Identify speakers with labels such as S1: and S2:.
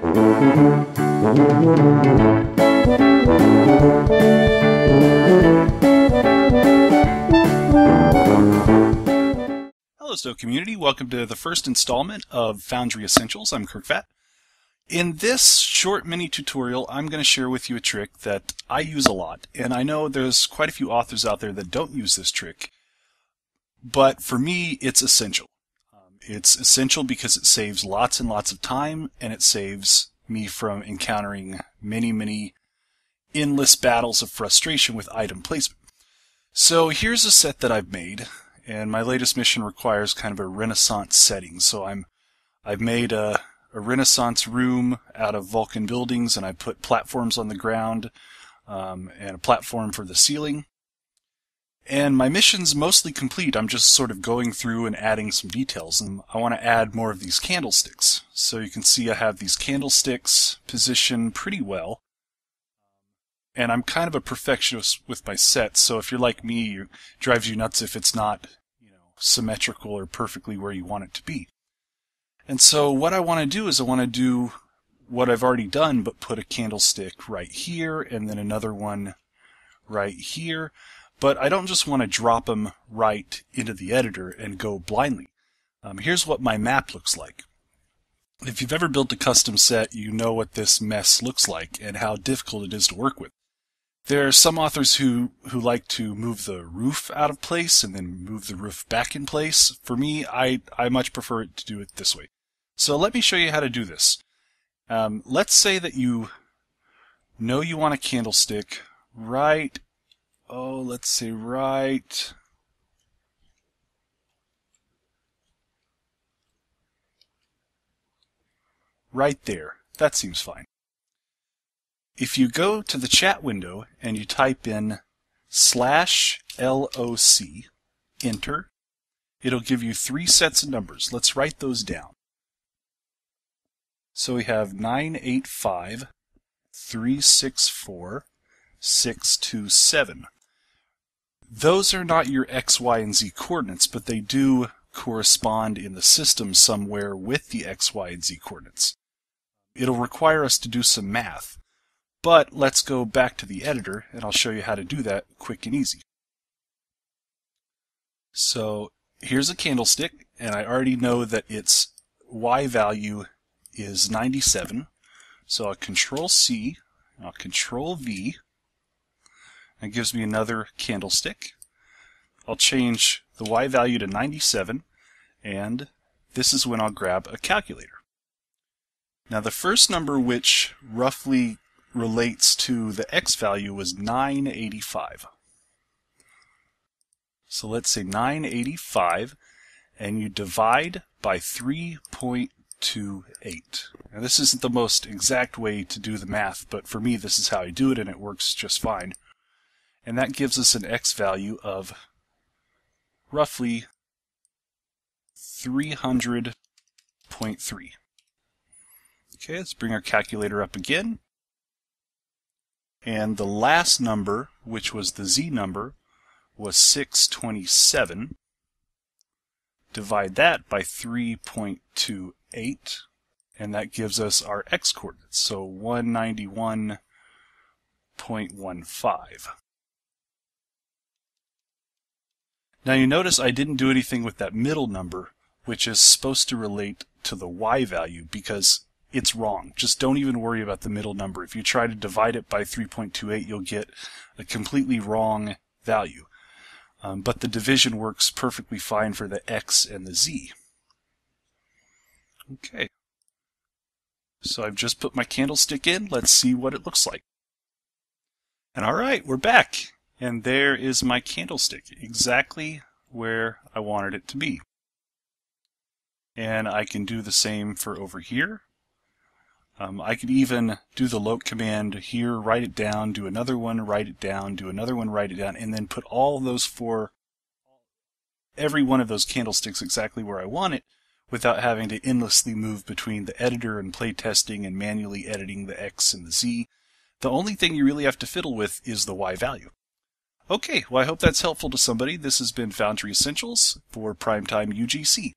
S1: Hello Stowe community, welcome to the first installment of Foundry Essentials. I'm KirkVat. In this short mini tutorial, I'm going to share with you a trick that I use a lot, and I know there's quite a few authors out there that don't use this trick, but for me it's essential. It's essential because it saves lots and lots of time, and it saves me from encountering many endless battles of frustration with item placement. So here's a set that I've made, and my latest mission requires kind of a Renaissance setting. So I've made a Renaissance room out of Vulcan buildings, and I put platforms on the ground and a platform for the ceiling. And my mission's mostly complete. I'm just sort of going through and adding some details, and I want to add more of these candlesticks. So you can see I have these candlesticks positioned pretty well. And I'm kind of a perfectionist with my sets, so if you're like me, it drives you nuts if it's not, symmetrical or perfectly where you want it to be. And so what I want to do is I want to do what I've already done, but put a candlestick right here and then another one right here. But I don't just want to drop them right into the editor and go blindly. Here's what my map looks like. If you've ever built a custom set, you know what this mess looks like and how difficult it is to work with. There are some authors who like to move the roof out of place and then move the roof back in place. For me, I much prefer it to do it this way. So let me show you how to do this. Let's say that you know you want a candlestick right there. That seems fine. If you go to the chat window and you type in /LOC, enter, it'll give you 3 sets of numbers. Let's write those down. So we have 985, 364, 627. Those are not your X, Y, and Z coordinates, but they do correspond in the system somewhere with the X, Y, and Z coordinates. It'll require us to do some math. But let's go back to the editor, and I'll show you how to do that quick and easy. So here's a candlestick, and I already know that its Y value is 97. So I'll Control-C, I'll Control-V. That gives me another candlestick. I'll change the Y value to 97, and this is when I'll grab a calculator. Now the first number, which roughly relates to the X value, was 985. So let's say 985, and you divide by 3.28. Now this isn't the most exact way to do the math, but for me this is how I do it, and it works just fine. And that gives us an X value of roughly 300.3. Okay, let's bring our calculator up again. And the last number, which was the Z number, was 627. Divide that by 3.28, and that gives us our X coordinates, so 191.15. Now you notice I didn't do anything with that middle number, which is supposed to relate to the Y value, because it's wrong. Just don't even worry about the middle number. If you try to divide it by 3.28, you'll get a completely wrong value. But the division works perfectly fine for the X and the Z. Okay. So I've just put my candlestick in. Let's see what it looks like. And alright, we're back. And there is my candlestick, exactly where I wanted it to be. And I can do the same for over here. I could even do the loc command here, write it down, do another one, write it down, do another one, write it down, and then put all those every one of those candlesticks exactly where I want it, without having to endlessly move between the editor and playtesting and manually editing the X and the Z. The only thing you really have to fiddle with is the Y value. Okay, well I hope that's helpful to somebody. This has been Foundry Essentials for Primetime UGC.